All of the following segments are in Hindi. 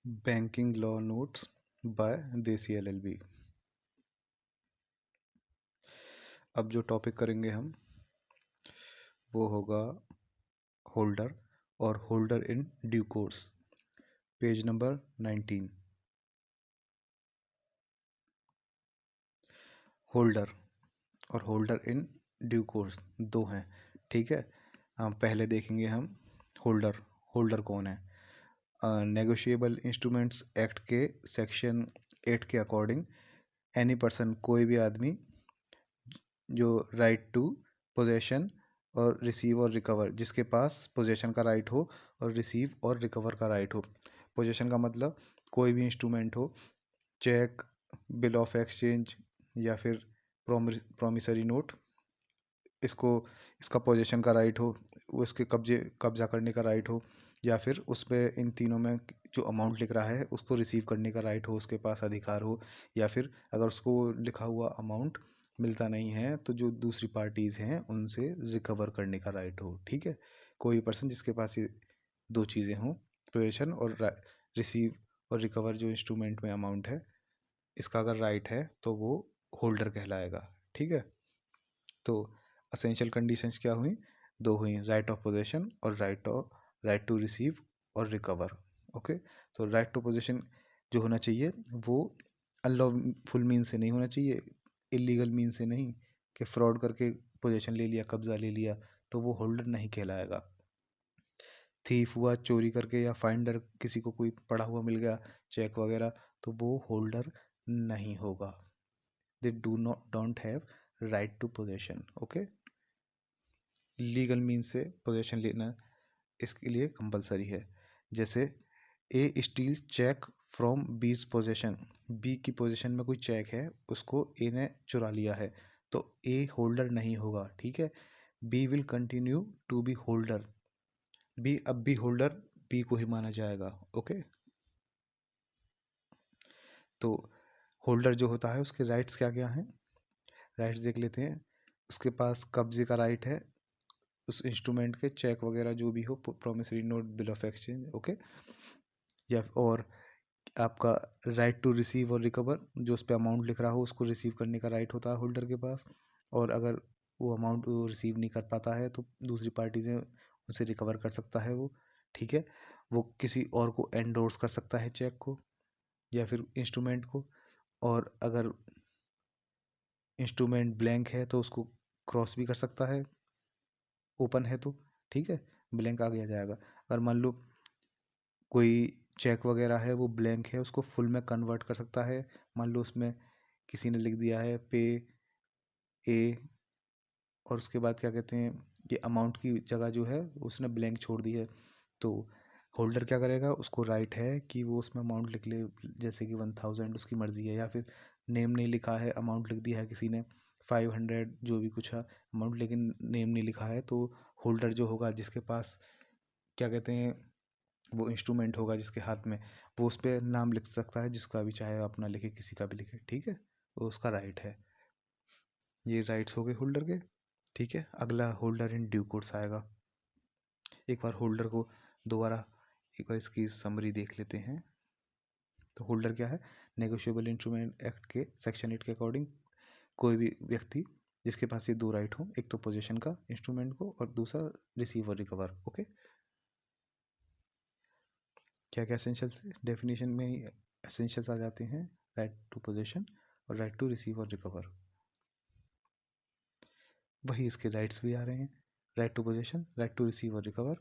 बैंकिंग लॉ नोट्स बाय देसी एलएलबी। अब जो टॉपिक करेंगे हम वो होगा होल्डर और holder in due course, page number 19। Holder और होल्डर इन ड्यू कोर्स दो हैं, ठीक है। पहले देखेंगे हम होल्डर। होल्डर कौन है? नेगोशिएबल इंस्ट्रूमेंट्स एक्ट के सेक्शन 8 के अकॉर्डिंग एनी पर्सन, कोई भी आदमी जो राइट टू पोजेशन और रिसीव और रिकवर, जिसके पास पोजेशन का राइट हो और रिसीव और रिकवर का राइट हो। पोजेशन का मतलब कोई भी इंस्ट्रूमेंट हो, चेक, बिल ऑफ एक्सचेंज या फिर प्रोमिसरी नोट, इसका पोजेशन का राइट हो, वो इसके कब्जा करने का राइट हो, या फिर उस पर इन तीनों में जो अमाउंट लिख रहा है उसको रिसीव करने का राइट हो, उसके पास अधिकार हो, या फिर अगर उसको लिखा हुआ अमाउंट मिलता नहीं है तो जो दूसरी पार्टीज़ हैं उनसे रिकवर करने का राइट हो, ठीक है। कोई पर्सन जिसके पास ये दो चीज़ें हों, पोजेशन और रिसीव और रिकवर, जो इंस्ट्रूमेंट में अमाउंट है इसका अगर राइट है तो वो होल्डर कहलाएगा, ठीक है। तो असेंशियल कंडीशंस क्या हुई? दो हुई, राइट ऑफ पोजेशन और राइट टू रिसीव और रिकवर। ओके, तो राइट टू पोजेशन जो होना चाहिए वो अनलॉफुल मीन से नहीं होना चाहिए, इलीगल मीन से नहीं कि फ्रॉड करके पोजेशन ले लिया, कब्जा ले लिया, तो वो होल्डर नहीं कहलाएगा। थीफ हुआ, चोरी करके, या फाइंडर किसी को कोई पड़ा हुआ मिल गया चेक वगैरह, तो वो होल्डर नहीं होगा। They don't have right to possession. Okay, legal mean से पोजेशन लेना इसके लिए कंपलसरी है। जैसे A steals cheque from B's possession, B की पोजीशन में कोई चेक है, उसको ए ने चुरा लिया है, तो ए होल्डर नहीं होगा, ठीक है। B will continue to be holder, B अब भी होल्डर बी को ही माना जाएगा। ओके, तो होल्डर जो होता है उसके राइट्स क्या क्या हैं, राइट्स देख लेते हैं। उसके पास कब्जे का राइट है उस इंस्ट्रूमेंट के, चेक वगैरह जो भी हो, promissory note, bill of exchange, okay. या और आपका राइट टू रिसीव और रिकवर, जो उस पर अमाउंट लिख रहा हो उसको रिसीव करने का राइट होता है होल्डर के पास, और अगर वो अमाउंट रिसीव नहीं कर पाता है तो दूसरी पार्टी से उसे रिकवर कर सकता है वो, ठीक है। वो किसी और को एंडोर्स कर सकता है चेक को या फिर इंस्ट्रूमेंट को, और अगर इंस्ट्रूमेंट ब्लैंक है तो उसको क्रॉस भी कर सकता है, ओपन है तो, ठीक है। ब्लैंक आ गया जाएगा। अगर मान लो कोई चेक वगैरह है वो ब्लैंक है, उसको फुल में कन्वर्ट कर सकता है। मान लो उसमें किसी ने लिख दिया है पे ए, और उसके बाद क्या कहते हैं, ये अमाउंट की जगह जो है उसने ब्लैंक छोड़ दी है, तो होल्डर क्या करेगा, उसको राइट है कि वो उसमें अमाउंट लिख ले, जैसे कि 1000, उसकी मर्ज़ी है। या फिर नेम नहीं लिखा है, अमाउंट लिख दिया है किसी ने 500, जो भी कुछ है अमाउंट, लेकिन नेम नहीं लिखा है, तो होल्डर जो होगा, जिसके पास क्या कहते हैं वो इंस्ट्रूमेंट होगा जिसके हाथ में, वो उस पर नाम लिख सकता है, जिसका भी चाहे अपना लिखे, किसी का भी लिखे, ठीक है। वो उसका राइट है। ये राइट्स हो गए होल्डर के, ठीक है। अगला होल्डर इन ड्यू कोर्स आएगा। एक बार होल्डर को दोबारा एक बार इसकी समरी देख लेते हैं। तो होल्डर क्या है? नेगोशिएबल इंस्ट्रूमेंट एक्ट के सेक्शन 8 के अकॉर्डिंग कोई भी व्यक्ति जिसके पास ये दो राइट हो, एक तो पोजीशन का इंस्ट्रूमेंट को और दूसरा रिसीव और रिकवर। ओके, क्या क्या एसेंशियल्स, डेफिनेशन में ही एसेंशियल्स आ जाते हैं, राइट टू पोजीशन और राइट टू रिसीव और रिकवर। वही इसके राइट्स भी आ रहे हैं, right to position, right to receive और रिकवर,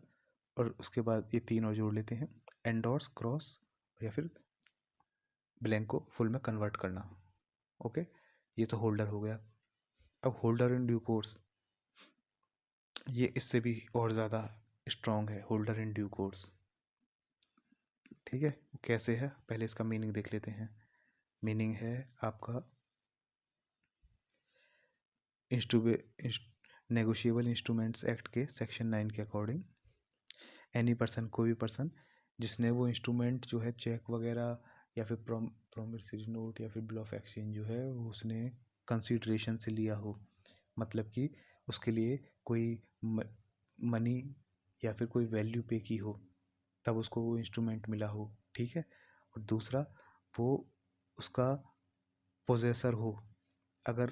और उसके बाद ये तीन और जोड़ लेते हैं, एंडोर्स, क्रॉस, या फिर ब्लैंक को फुल में कन्वर्ट करना। ओके, ये तो होल्डर हो गया। अब होल्डर इन ड्यू कोर्स, ये इससे भी और ज़्यादा स्ट्रॉन्ग है, होल्डर इन ड्यू कोर्स, ठीक है। कैसे है, पहले इसका मीनिंग देख लेते हैं। मीनिंग है आपका नेगोशिएबल इंस्ट्रूमेंट्स एक्ट के सेक्शन 9 के अकॉर्डिंग एनी पर्सन, कोई भी पर्सन जिसने वो इंस्ट्रूमेंट जो है चेक वगैरह या फिर प्रोमिसरी नोट या फिर बिल ऑफ एक्सचेंज जो है वो उसने कंसीडरेशन से लिया हो, मतलब कि उसके लिए कोई मनी या फिर कोई वैल्यू पे की हो, तब उसको वो इंस्ट्रूमेंट मिला हो, ठीक है। और दूसरा वो उसका पोजेसर हो, अगर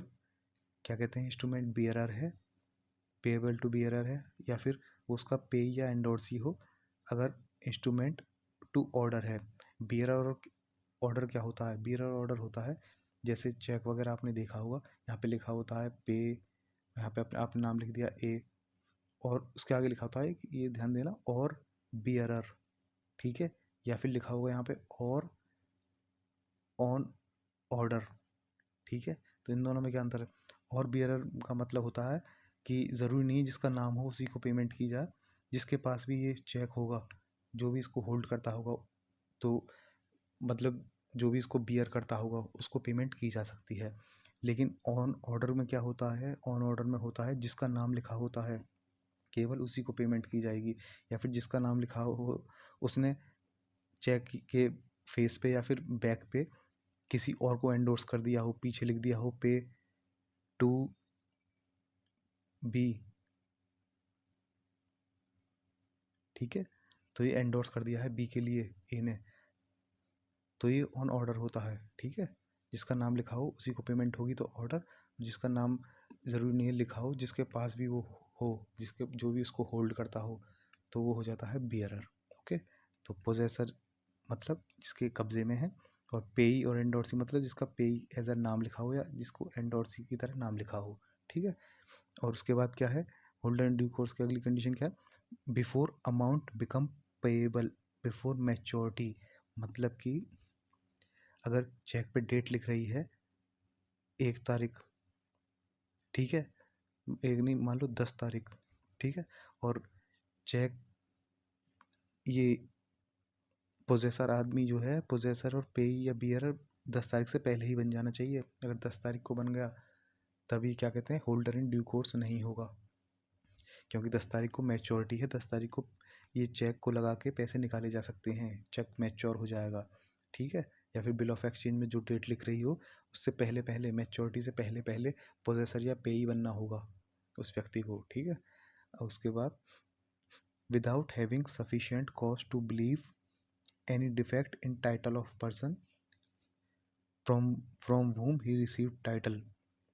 क्या कहते हैं इंस्ट्रूमेंट बियरर है, पेएबल टू बियरर है, या फिर वो उसका पे या एंडोर्सी हो अगर इंस्ट्रूमेंट टू ऑर्डर है। बियरर और ऑर्डर क्या होता है? बियरर ऑर्डर होता है जैसे चेक वगैरह आपने देखा होगा, यहाँ पे लिखा होता है पे, यहाँ पे अपने आपने नाम लिख दिया ए, और उसके आगे लिखा होता है कि ये ध्यान देना और बियरर, ठीक है, या फिर लिखा होगा यहाँ पे और ऑन ऑर्डर, ठीक है। तो इन दोनों में क्या अंतर है? और बियरर का मतलब होता है कि ज़रूरी नहीं जिसका नाम हो उसी को पेमेंट की जाए, जिसके पास भी ये चेक होगा, जो भी इसको होल्ड करता होगा, तो मतलब जो भी इसको बियर करता होगा उसको पेमेंट की जा सकती है। लेकिन ऑन ऑर्डर में क्या होता है? ऑन ऑर्डर में होता है जिसका नाम लिखा होता है केवल उसी को पेमेंट की जाएगी, या फिर जिसका नाम लिखा हो उसने चेक के फेस पे या फिर बैक पे किसी और को एंडोर्स कर दिया हो, पीछे लिख दिया हो पे टू बी, ठीक है। तो ये एंडोर्स कर दिया है बी के लिए ए ने, तो ये ऑन ऑर्डर होता है, ठीक है। जिसका नाम लिखा हो उसी को पेमेंट होगी तो ऑर्डर, जिसका नाम ज़रूरी नहीं लिखा हो, जिसके पास भी वो हो, जिसके जो भी उसको होल्ड करता हो, तो वो हो जाता है बियरर। ओके, तो पोजेसर मतलब जिसके कब्जे में है, और पेई और एंडोर्सी मतलब जिसका पेई एज अ नाम लिखा हो या जिसको एंडोर्सी की तरह नाम लिखा हो, ठीक है। और उसके बाद क्या है? होल्डर इन ड्यू कोर्स की अगली कंडीशन क्या है? Before amount become payable before maturity, मतलब कि अगर चेक पे डेट लिख रही है 1 तारीख, ठीक है, एक नहीं मान लो 10 तारीख, ठीक है, और चेक ये पोजेसर आदमी जो है, पोजेसर और पेई या बियरर 10 तारीख से पहले ही बन जाना चाहिए। अगर 10 तारीख को बन गया तभी क्या कहते हैं होल्डर इन ड्यू कोर्स नहीं होगा, क्योंकि 10 तारीख को मैच्योरिटी है, 10 तारीख को ये चेक को लगा के पैसे निकाले जा सकते हैं, चेक मैच्योर हो जाएगा, ठीक है। या फिर बिल ऑफ एक्सचेंज में जो डेट लिख रही हो उससे पहले पहले, मैच्योरिटी से पहले पहले पोजेसर या पेई बनना होगा उस व्यक्ति को, ठीक है। और उसके बाद without having sufficient cause to believe any defect in title of person from whom he received title,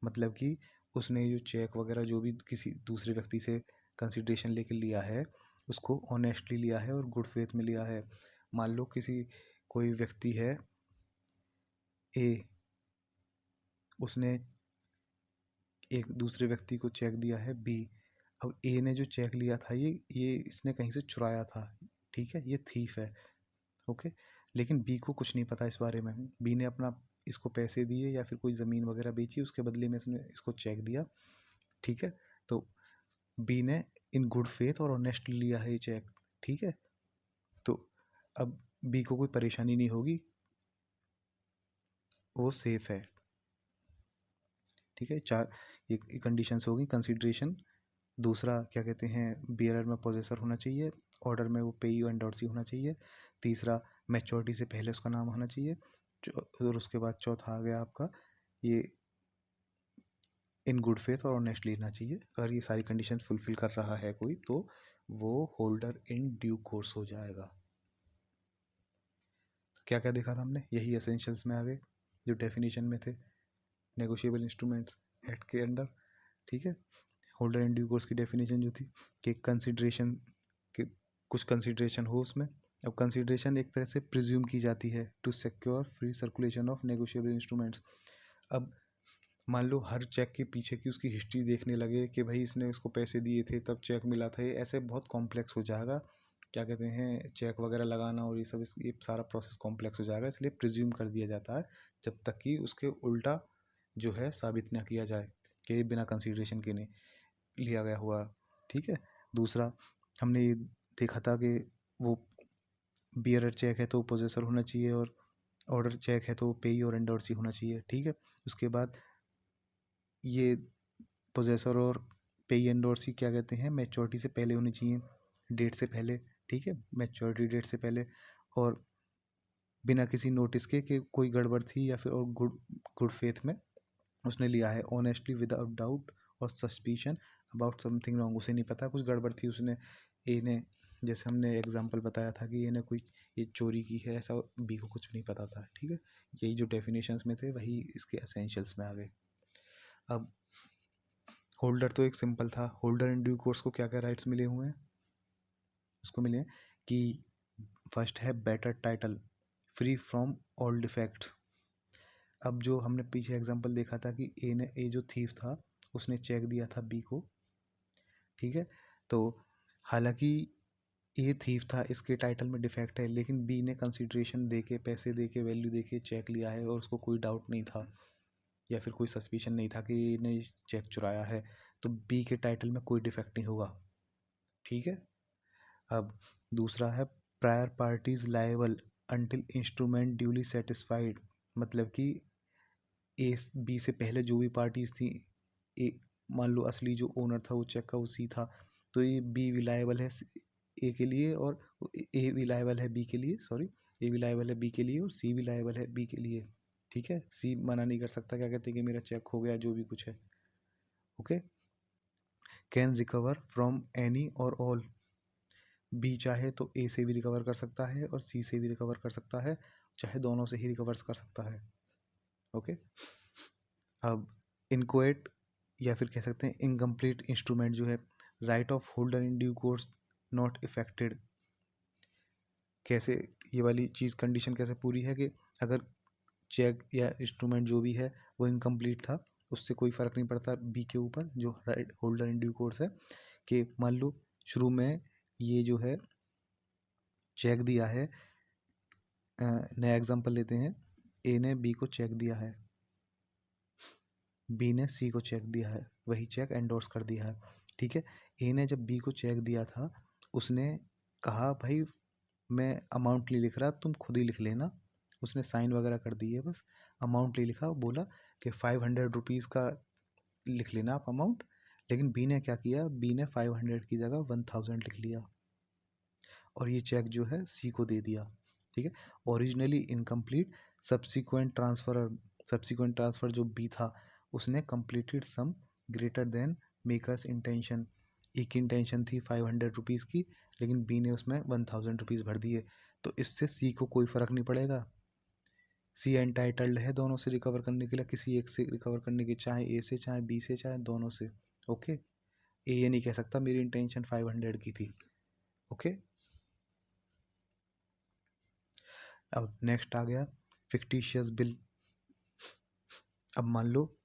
मतलब कि उसने जो चेक वगैरह जो भी किसी दूसरे व्यक्ति से कंसिडरेशन लेके लिया है उसको ऑनेस्टली लिया है और गुड फेथ में लिया है। मान लो किसी कोई व्यक्ति है ए, उसने एक दूसरे व्यक्ति को चेक दिया है बी, अब ए ने जो चेक लिया था ये इसने कहीं से चुराया था, ठीक है, ये थीफ है, ओके। लेकिन बी को कुछ नहीं पता इस बारे में, बी ने अपना इसको पैसे दिए या फिर कोई ज़मीन वगैरह बेची, उसके बदले में इसने इसको चेक दिया, ठीक है। तो बी ने इन गुड फेथ और ऑनेस्टली लिया है ये चेक, ठीक है। तो अब बी को कोई परेशानी नहीं होगी, वो सेफ है, ठीक है। चार ये कंडीशंस होगी, कंसिडरेशन, दूसरा क्या कहते हैं बियरर में पोजेसर होना चाहिए, ऑर्डर में वो पेई और एंडोर्सी होना चाहिए, तीसरा मैच्योरिटी से पहले उसका नाम होना चाहिए, और उसके बाद चौथा आ गया आपका ये इन गुड फेथ और ऑनेस्टली लेना चाहिए। अगर ये सारी कंडीशन फुलफिल कर रहा है कोई तो वो होल्डर इन ड्यू कोर्स हो जाएगा। तो क्या क्या देखा था हमने? यही एसेंशियल्स में आ गए जो डेफिनेशन में थे, नेगोशिएबल इंस्ट्रूमेंट्स एक्ट के अंडर, ठीक है। होल्डर इन ड्यू कोर्स की डेफिनेशन जो थी कि कंसिडरेशन के कुछ कंसिडरेशन हो उसमें। अब कंसिडरेशन एक तरह से प्रिज्यूम की जाती है to secure free circulation of negotiable instruments. अब मान लो हर चेक के पीछे की उसकी हिस्ट्री देखने लगे कि भाई इसने उसको पैसे दिए थे तब चेक मिला था, ये ऐसे बहुत कॉम्प्लेक्स हो जाएगा, क्या कहते हैं चेक वगैरह लगाना और ये सब, ये सारा प्रोसेस कॉम्प्लेक्स हो जाएगा, इसलिए प्रिज्यूम कर दिया जाता है जब तक कि उसके उल्टा जो है साबित ना किया जाए कि बिना कंसिडरेशन के नहीं लिया गया हुआ, ठीक है। दूसरा हमने ये देखा था कि वो बियरर चेक है तो पोजेसर होना चाहिए, और ऑर्डर चेक है तो पेई और एंडोर्सी होना चाहिए, ठीक है। उसके बाद ये पोजेसर और पेई एंडोर्सी क्या कहते हैं मैच्योरिटी से पहले होनी चाहिए, डेट से पहले, ठीक है, मैच्योरिटी डेट से पहले, और बिना किसी नोटिस के कि कोई गड़बड़ थी या फिर और गुड गुड फेथ में उसने लिया है, ऑनेस्टली विदाउट डाउट और सस्पिशन अबाउट समथिंग रॉन्ग, उसे नहीं पता कुछ गड़बड़ थी, उसने ए ने जैसे हमने एग्जांपल बताया था कि ये चोरी की है, ऐसा बी को कुछ नहीं पता था, ठीक है। यही जो डेफिनेशंस में थे वही इसके एसेंशियल्स में आ गए। अब होल्डर तो एक सिंपल था, होल्डर इन ड्यू कोर्स को क्या क्या राइट्स मिले हुए हैं, उसको मिले कि फर्स्ट है better title free from all defects. अब जो हमने पीछे एग्जांपल देखा था कि ए जो थीफ था उसने चेक दिया था बी को, ठीक है। तो हालांकि ए थीफ था, इसके टाइटल में डिफेक्ट है, लेकिन बी ने कंसिडरेशन दे के, पैसे दे के, वैल्यू दे के चेक लिया है और उसको कोई डाउट नहीं था या फिर कोई सस्पिशन नहीं था कि ने चेक चुराया है, तो बी के टाइटल में कोई डिफेक्ट नहीं होगा, ठीक है। अब दूसरा है prior parties liable until instrument duly satisfied, मतलब कि ए बी से पहले जो भी पार्टीज थी, ए मान लो असली जो ओनर था वो चेक का वो सी था, तो ये बी भी लायबल है ए के लिए और ए भी लायबल है बी के लिए, सॉरी, ए भी लायबल है बी के लिए और सी भी लायबल है बी के लिए, ठीक है। सी मना नहीं कर सकता, क्या कहते हैं कि मेरा चेक हो गया जो भी कुछ है, okay. Can recover from any और ऑल, बी चाहे तो ए से भी रिकवर कर सकता है और सी से भी रिकवर कर सकता है, चाहे दोनों से ही रिकवर कर सकता है, ओके। अब इनकोएट या फिर कह सकते हैं इनकम्प्लीट इंस्ट्रूमेंट जो है, right of holder in due course not affected, कैसे ये वाली चीज़ कंडीशन कैसे पूरी है कि अगर चेक या इंस्ट्रूमेंट जो भी है वो इनकम्प्लीट था, उससे कोई फ़र्क नहीं पड़ता बी के ऊपर जो right holder in due course है, कि मान लो शुरू में ये जो है चेक दिया है, नया एग्जांपल लेते हैं, ए ने बी को चेक दिया है, बी ने सी को चेक दिया है, वही चेक एंडोर्स कर दिया है, ठीक है। ए ने जब बी को चेक दिया था उसने कहा भाई मैं अमाउंट नहीं लिख रहा, तुम खुद ही लिख लेना, उसने साइन वगैरह कर दिए, बस अमाउंट नहीं लिखा, बोला कि 500 रुपीज़ का लिख लेना आप अमाउंट, लेकिन बी ने क्या किया, बी ने 500 की जगह 1000 लिख लिया और ये चेक जो है सी को दे दिया, ठीक है। ओरिजिनली इनकम्प्लीट सब्सिक्वेंट ट्रांसफ़र जो बी था उसने completed sum greater than maker's intention, A की इंटेंशन थी 500 रुपीज़ की, लेकिन बी ने उसमें 1000 रुपीज़ भर दिए, तो इससे सी को कोई फ़र्क नहीं पड़ेगा, सी एंटाइटल्ड है दोनों से रिकवर करने के लिए, किसी एक से रिकवर करने की, चाहे ए से चाहे बी से चाहे दोनों से, ओके। ए ये नहीं कह सकता मेरी इंटेंशन 500 की थी, ओके। अब नेक्स्ट आ गया फिक्टिशियस बिल। अब मान लो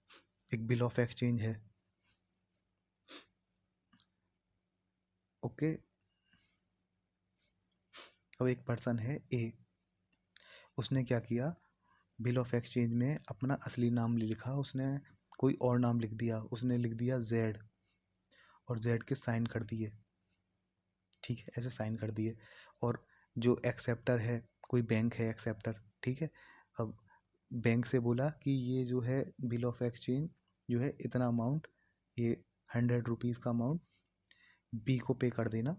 एक बिल ऑफ एक्सचेंज है, ओके। अब एक पर्सन है ए, उसने क्या किया, बिल ऑफ एक्सचेंज में अपना असली नाम नहीं लिखा, उसने कोई और नाम लिख दिया, उसने लिख दिया जेड और जेड के साइन कर दिए, ठीक है, ऐसे साइन कर दिए। और जो एक्सेप्टर है, कोई बैंक है एक्सेप्टर, ठीक है। अब बैंक से बोला कि ये जो है बिल ऑफ एक्सचेंज जो है इतना अमाउंट, ये 100 रुपीज़ का अमाउंट बी को पे कर देना,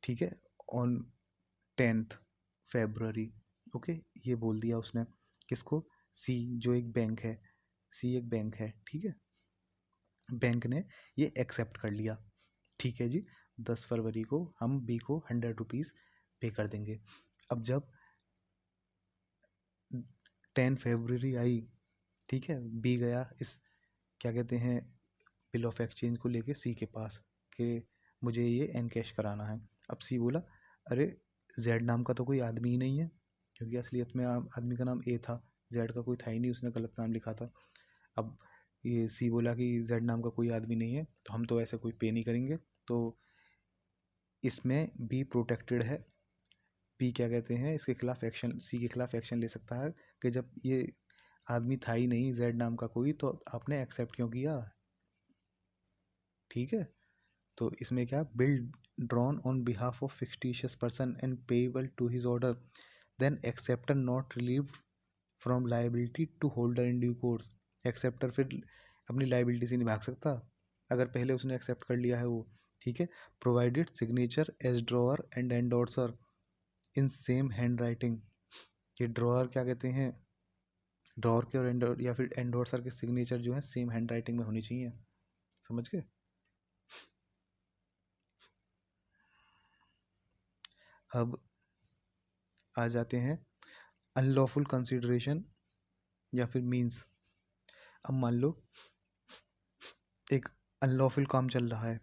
ठीक है, ऑन 10th February, ओके। ये बोल दिया उसने किसको, सी जो एक बैंक है, सी एक बैंक है, ठीक है। बैंक ने ये एक्सेप्ट कर लिया, ठीक है जी, 10 फरवरी को हम बी को 100 रुपीज़ पे कर देंगे। अब जब 10 फरवरी आई, ठीक है, बी गया इस क्या कहते हैं बिल ऑफ एक्सचेंज को लेके सी के पास कि मुझे ये एनकैश कराना है। अब सी बोला अरे जेड नाम का तो कोई आदमी ही नहीं है, क्योंकि असलियत में आदमी का नाम ए था, जेड का कोई था ही नहीं, उसने गलत नाम लिखा था। अब ये सी बोला कि जेड नाम का कोई आदमी नहीं है तो हम तो ऐसे कोई पे नहीं करेंगे, तो इसमें बी प्रोटेक्टेड है, बी क्या कहते हैं इसके खिलाफ एक्शन, सी के खिलाफ एक्शन ले सकता है कि जब ये आदमी था ही नहीं जेड नाम का कोई, तो आपने एक्सेप्ट क्यों किया, ठीक है। तो इसमें क्या, bill drawn on behalf of fictitious person and payable to his order, then acceptor not relieved from liability to holder in due course, acceptor फिर अपनी लाइबिलिटी से नहीं भाग सकता अगर पहले उसने एक्सेप्ट कर लिया है वो, ठीक है। Provided signature as drawer and endorser in same hand writing, ये ड्रॉअर क्या कहते हैं, ड्रॉअर के और एंडोर या फिर एंडोर्सर के सिग्नेचर जो है सेम हैंड राइटिंग में होनी चाहिए, समझ गए। अब आ जाते हैं अनलॉफुल कंसिडरेशन या फिर मीन्स। अब मान लो एक अनलॉफुल काम चल रहा है,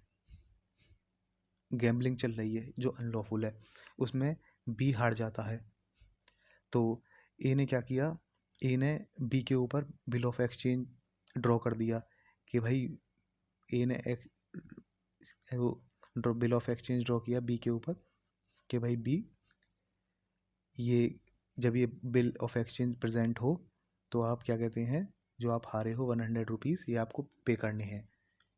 गैम्बलिंग चल रही है जो अनलॉफुल है, उसमें बी हार जाता है। तो ए ने क्या किया, ए ने बी के ऊपर बिल ऑफ एक्सचेंज ड्रॉ कर दिया कि भाई ए ने एक वो बिल ऑफ एक्सचेंज ड्रॉ किया बी के ऊपर कि भाई बी, ये जब ये बिल ऑफ एक्सचेंज प्रेजेंट हो तो आप क्या कहते हैं, जो आप हारे हो 100 रुपीज़ ये आपको पे करने हैं।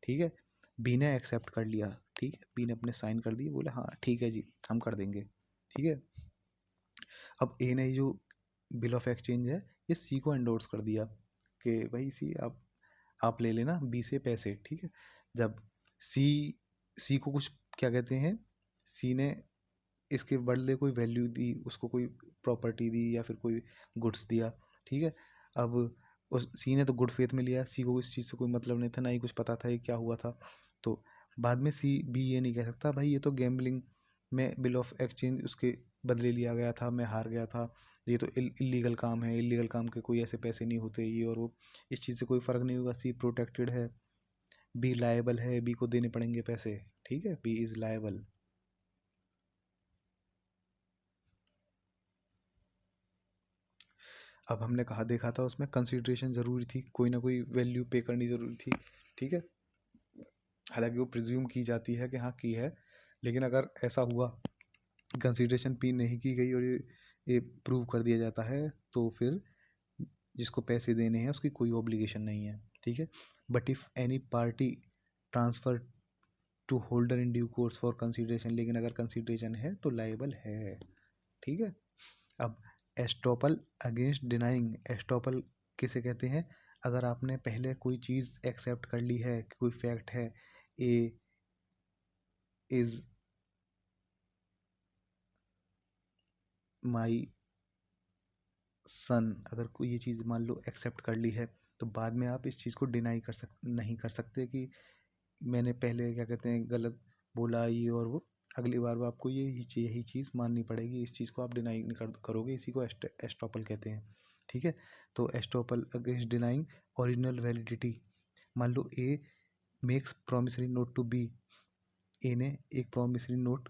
ठीक है, बी ने एक्सेप्ट कर लिया। ठीक है, बी ने अपने साइन कर दिए, बोले हाँ ठीक है जी हम कर देंगे। ठीक है, अब ए ने जो बिल ऑफ एक्सचेंज है ये सी को एंडोर्स कर दिया कि भाई सी आप ले लेना बी से पैसे। ठीक है, जब सी सी को कुछ क्या कहते हैं, सी ने इसके बदले कोई वैल्यू दी, उसको कोई प्रॉपर्टी दी या फिर कोई गुड्स दिया। ठीक है, अब उस सी ने तो गुड फेथ में लिया, सी को इस चीज़ से कोई मतलब नहीं था, ना ही कुछ पता था ये क्या हुआ था। तो बाद में सी बी ये नहीं कह सकता भाई ये तो गैम्बलिंग में बिल ऑफ एक्सचेंज उसके बदले लिया गया था, मैं हार गया था, ये तो इलीगल काम है, इलीगल काम के कोई ऐसे पैसे नहीं होते ये और वो, इस चीज़ से कोई फ़र्क नहीं होगा, सी प्रोटेक्टेड है, बी लायबल है, बी को देने पड़ेंगे पैसे। ठीक है, बी इज़ लायबल। अब हमने कहा देखा था उसमें कंसिडरेशन ज़रूरी थी, कोई ना कोई वैल्यू पे करनी ज़रूरी थी। ठीक है, हालांकि वो प्रिज्यूम की जाती है कि हाँ की है, लेकिन अगर ऐसा हुआ कंसिडरेशन पे नहीं की गई और ये प्रूव कर दिया जाता है तो फिर जिसको पैसे देने हैं उसकी कोई ऑब्लिगेशन नहीं है। ठीक है, but if any party transfer to holder in due course for consideration, लेकिन अगर कंसिडरेशन है तो लायबल है। ठीक है, अब एस्टॉपल अगेंस्ट डिनाइंग, एस्टॉपल किसे कहते हैं, अगर आपने पहले कोई चीज़ एक्सेप्ट कर ली है कि कोई फैक्ट है, ए इज़ माई सन, अगर कोई ये चीज़ मान लो एक्सेप्ट कर ली है तो बाद में आप इस चीज़ को डिनाई नहीं कर सकते कि मैंने पहले क्या कहते हैं गलत बोला ये और वो, अगली बार वो आपको यही चीज़ माननी पड़ेगी, इस चीज़ को आप डिनाई नहीं करोगे, इसी को एस्टॉपल कहते हैं। ठीक है, तो estoppel against denying original validity. मान लो A makes promissory note to B, A ने एक प्रॉमिसरी नोट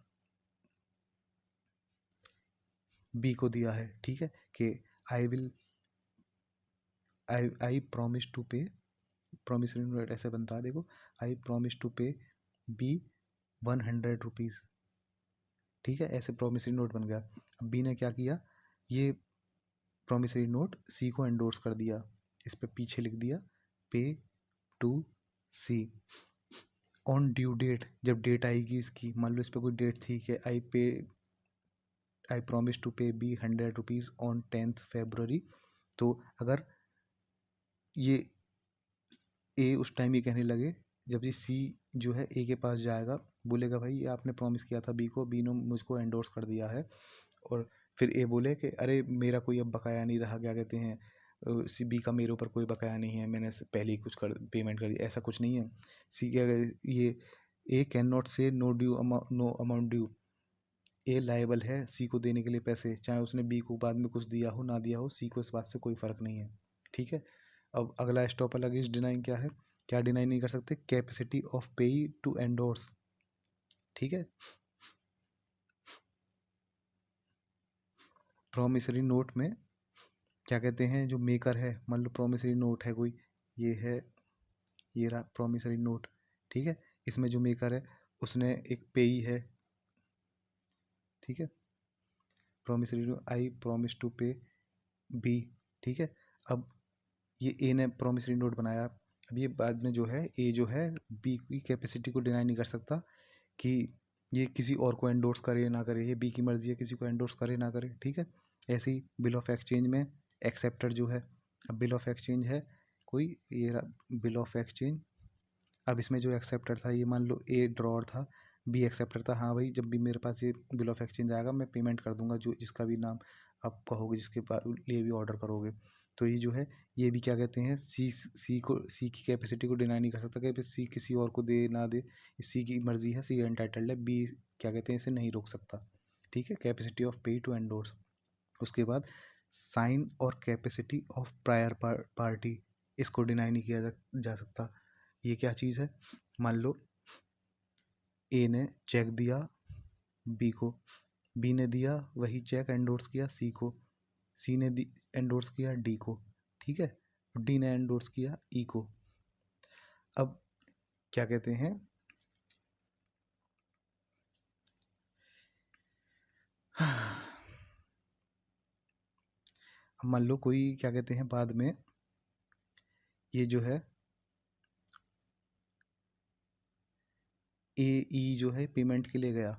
बी को दिया है। ठीक है, कि I will I promise to pay, promissory note ऐसे बनता है देखो, I promise to pay B 100 rupees. ठीक है, ऐसे प्रॉमिसरी नोट बन गया। अब बी ने क्या किया, ये प्रॉमिसरी नोट सी को एंडोर्स कर दिया, इस पे पीछे लिख दिया pay to C on due date, जब डेट आएगी इसकी, मान लो इस पे कोई डेट थी कि I promise to pay B 100 rupees on 10th February, तो अगर ये ए उस टाइम ये कहने लगे, जब ये सी जो है ए के पास जाएगा, बोलेगा भाई ये आपने प्रॉमिस किया था बी को, बी ने मुझको एंडोर्स कर दिया है, और फिर ए बोले कि अरे मेरा कोई अब बकाया नहीं रहा, क्या कहते हैं सी बी का मेरे ऊपर कोई बकाया नहीं है, मैंने पहले ही कुछ कर पेमेंट कर दी, ऐसा कुछ नहीं है। सी क्या ये ए कैन नॉट से नो अमाउंट ड्यू, ए लायबल है सी को देने के लिए पैसे, चाहे उसने बी को बाद में कुछ दिया हो ना दिया हो, सी को इस बात से कोई फ़र्क नहीं है। ठीक है, अब अगला एस्टॉपल अगेंस्ट डिनाइंग क्या है, क्या डिनाई नहीं कर सकते, कैपेसिटी ऑफ पेई टू एंडोर्स। ठीक है, प्रोमिसरी नोट में क्या कहते हैं, जो मेकर है, मान लो प्रोमिसरी नोट है कोई, ये है, ये रहा प्रोमिसरी नोट। ठीक है, इसमें जो मेकर है उसने एक पेई है। ठीक है, promissory note I promise to pay B. ठीक है, अब ये ए ने प्रोमिसरी नोट बनाया, अब ये बाद में जो है ए जो है बी की कैपेसिटी को डिनाई नहीं कर सकता कि ये किसी और को एंडोर्स करे ना करे, ये बी की मर्जी है किसी को एंडोर्स करे ना करे। ठीक है, ऐसे ही बिल ऑफ एक्सचेंज में एक्सेप्टर जो है, अब बिल ऑफ एक्सचेंज है कोई, ये बिल ऑफ एक्सचेंज, अब इसमें जो एक्सेप्टर था, ये मान लो ए ड्रॉर था, बी एक्सेप्टर था, हाँ भाई जब भी मेरे पास ये बिल ऑफ एक्सचेंज आएगा मैं पेमेंट कर दूंगा, जो जिसका भी नाम आप कहोगे, जिसके लिए भी ऑर्डर करोगे। तो ये जो है ये भी क्या कहते हैं, सी की कैपेसिटी को डिनाई नहीं कर सकता कि सी किसी और को दे ना दे, सी की मर्जी है, सी एंटाइटल्ड है, बी क्या कहते हैं इसे नहीं रोक सकता। ठीक है, कैपेसिटी ऑफ पेई टू एंडोर्स। उसके बाद साइन और कैपेसिटी ऑफ प्रायर पार्टी, इसको डिनाई नहीं किया जा सकता। ये क्या चीज़ है? मान लो ए ने चेक दिया बी को, बी ने दिया वही चेक एंडोर्स किया सी को, सी ने एंडोर्स किया डी को, ठीक है, डी ने एंडोर्स किया ई को। अब क्या कहते हैं, मान लो कोई क्या कहते हैं बाद में ये जो है ए ई जो है पेमेंट के लिए गया,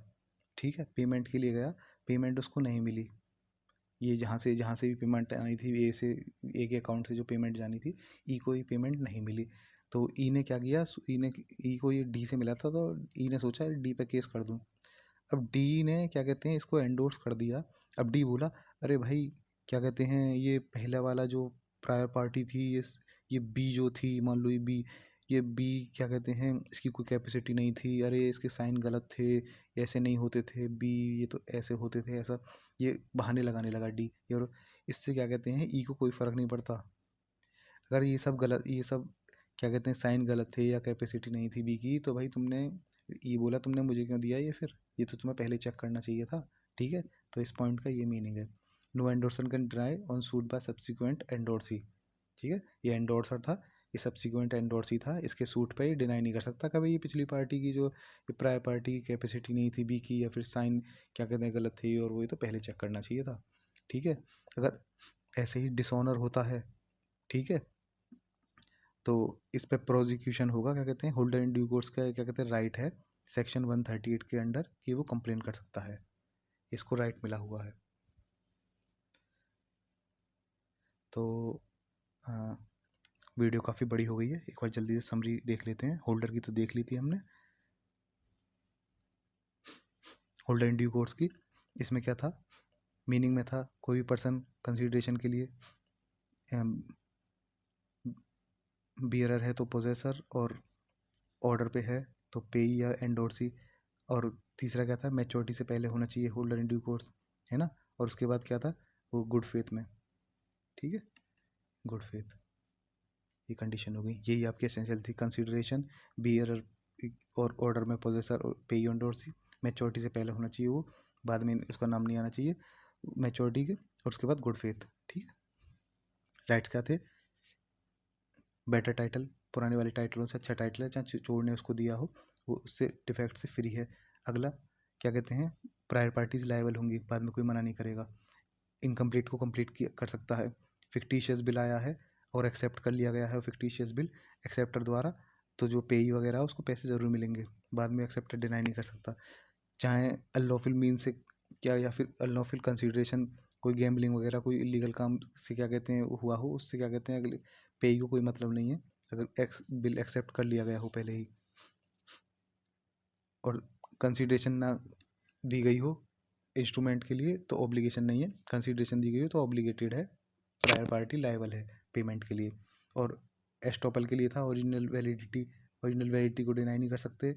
ठीक है, पेमेंट के लिए गया, पेमेंट उसको नहीं मिली। ये जहाँ से भी पेमेंट आनी थी ए से, ए के अकाउंट से जो पेमेंट जानी थी, ई को ये पेमेंट नहीं मिली। तो ई ने क्या किया, ई को ये डी से मिला था, तो ई ने सोचा डी पे केस कर दूँ। अब डी ने क्या कहते हैं इसको एंडोर्स कर दिया। अब डी बोला अरे भाई क्या कहते हैं ये पहला वाला जो प्रायर पार्टी थी, ये बी जो थी, मान लो ये बी क्या कहते हैं इसकी कोई कैपेसिटी नहीं थी, अरे इसके साइन गलत थे, ऐसे नहीं होते थे बी, ये तो ऐसे होते थे, ऐसा ये बहाने लगाने लगा डी। और इससे क्या कहते हैं ई को कोई फ़र्क नहीं पड़ता। अगर ये सब गलत, ये सब क्या कहते हैं साइन गलत थे या कैपेसिटी नहीं थी बी की, तो भाई तुमने ये बोला तुमने मुझे क्यों दिया ये, फिर ये तो तुम्हें पहले चेक करना चाहिए था, ठीक है। तो इस पॉइंट का ये मीनिंग है। No endorser can deny on suit by subsequent endorsee, ठीक है, ये एंडोर्सर था, ये सब्सिक्वेंट एंडोर्सी था, इसके सूट पे डिनाई नहीं कर सकता कभी ये पिछली पार्टी की जो ये प्रायर पार्टी की कैपेसिटी नहीं थी बी की, या फिर साइन क्या कहते हैं गलत थे और वो तो पहले चेक करना चाहिए था, ठीक है। अगर ऐसे ही डिसऑनर होता है, ठीक है, तो इस पे प्रोसिक्यूशन होगा, क्या कहते हैं होल्डर इन ड्यू कोर्स का क्या कहते हैं राइट है सेक्शन 138 के अंडर कि वो कंप्लेन कर सकता है, इसको राइट मिला हुआ है। तो वीडियो काफ़ी बड़ी हो गई है, एक बार जल्दी से समरी देख लेते हैं। होल्डर की तो देख ली थी हमने, होल्डर इन ड्यू कोर्स की, इसमें क्या था, मीनिंग में था कोई भी पर्सन कंसिडरेशन के लिए बियरर है तो पोजेसर, और ऑर्डर पे है तो पेई या एंडोर्सी, और तीसरा क्या था मैच्योरिटी से पहले होना चाहिए होल्डर इन ड्यू कोर्स, है ना, और उसके बाद क्या था वो गुड फेथ में, ठीक है, गुड फेथ, ये कंडीशन हो गई। यही आपकी एसेंशियल थी, कंसिडरेशन, बियरर और ऑर्डर में पोजेसर और पेई एंडोर्सी, मैच्योरिटी से पहले होना चाहिए वो, बाद में उसका नाम नहीं आना चाहिए मैच्योरिटी के, और उसके बाद गुड फेथ, ठीक है। राइट्स क्या थे, बेटर टाइटल, पुराने वाले टाइटलों से अच्छा टाइटल है, चाहे चोर ने उसको दिया हो वो उससे डिफेक्ट से फ्री है। अगला क्या कहते हैं प्रायर पार्टीज लायबल होंगी, बाद में कोई मना नहीं करेगा। इनकम्प्लीट को कंप्लीट कर सकता है। फिक्टिशियस बिल आया है और एक्सेप्ट कर लिया गया है फिक्टिशियस बिल एक्सेप्टर द्वारा, तो जो पेई वगैरह है उसको पैसे ज़रूर मिलेंगे, बाद में एक्सेप्टर डिनाई नहीं कर सकता। चाहे अनलॉफुल मीन से क्या, या फिर अनलॉफुल कंसिडरेशन, कोई गैम्बलिंग वगैरह कोई इलीगल काम से क्या कहते हैं हुआ हो, उससे क्या कहते हैं अगले पेई को कोई मतलब नहीं है, अगर बिल एक्सेप्ट कर लिया गया हो पहले ही, और कंसिडरेशन ना दी गई हो इंस्ट्रूमेंट के लिए तो ऑब्लिगेशन नहीं है, कंसिडरेशन दी गई हो तो ऑब्लिगेटेड है, प्रायर पार्टी लायबल है पेमेंट के लिए। और एस्टॉपल के लिए था ओरिजिनल वैलिडिटी, ओरिजिनल वैलिडिटी को डिनाई नहीं कर सकते,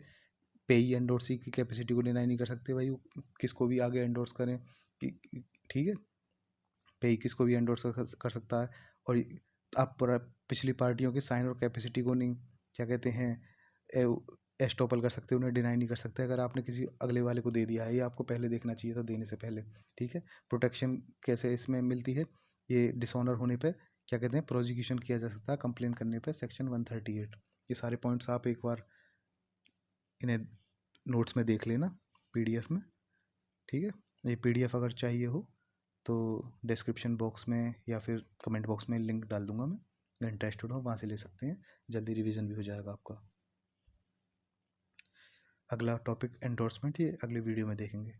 पेई एंडोर्सी की कैपेसिटी को डिनाई नहीं कर सकते भाई, वो किसको भी आगे एंडोर्स करें ठीक है, पेई किसको भी एंडोर्स कर सकता है। और आप पिछली पार्टियों के साइन और कैपेसिटी को नहीं क्या कहते हैं एस्टॉपल कर सकते, उन्हें डिनाई नहीं कर सकते अगर आपने किसी अगले वाले को दे दिया है, ये आपको पहले देखना चाहिए था देने से पहले, ठीक है। प्रोटेक्शन कैसे इसमें मिलती है, ये डिसऑनर होने पे क्या कहते हैं प्रोसिक्यूशन किया जा सकता है कंप्लेन करने पे सेक्शन 138। ये सारे पॉइंट्स आप एक बार इन्हें नोट्स में देख लेना पीडीएफ में, ठीक है। ये पीडीएफ अगर चाहिए हो तो डिस्क्रिप्शन बॉक्स में या फिर कमेंट बॉक्स में लिंक डाल दूंगा मैं, अगर इंटरेस्टेड हो वहाँ से ले सकते हैं, जल्दी रिवीजन भी हो जाएगा आपका। अगला टॉपिक एंडोर्समेंट, ये अगले वीडियो में देखेंगे।